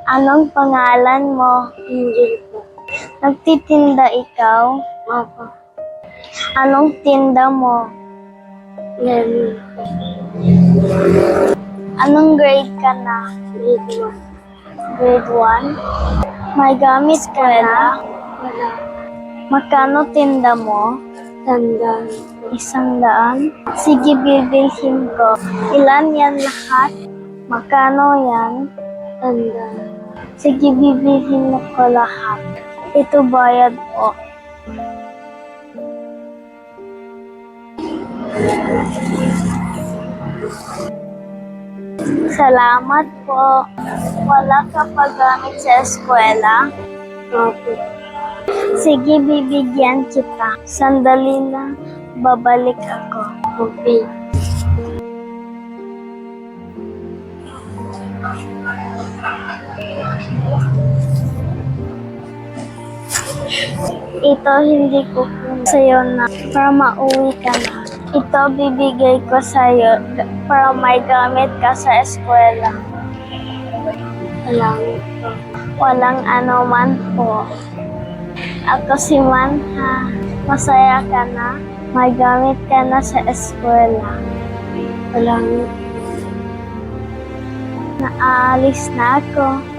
Anong pangalan mo? Angel po. Nagtitinda ikaw? Opo. Anong tinda mo? Yan. Anong grade ka na? Dito. Grade 1? May gamit ka na? Wala. Magkano tinda mo? Tanda. 100? Sige, bibilhin ko. Ilan yan lahat? Magkano yan? Tanda. Sige, bibilhin mo ko lahat. Ito bayad po. Salamat po. Wala ka pa gamit sa eskwela? Opo. Sige, bibigyan kita. Sandali lang, babalik ako. Okay. Ito hindi ko sa'yo na para mauwi ka na. Ito bibigay ko sa'yo para may gamit ka sa eskwela. Salamat po. Walang anuman po. Ako si Manha. Masaya ka na? May gamit ka na sa eskwela. Salamat. Naalis na ako.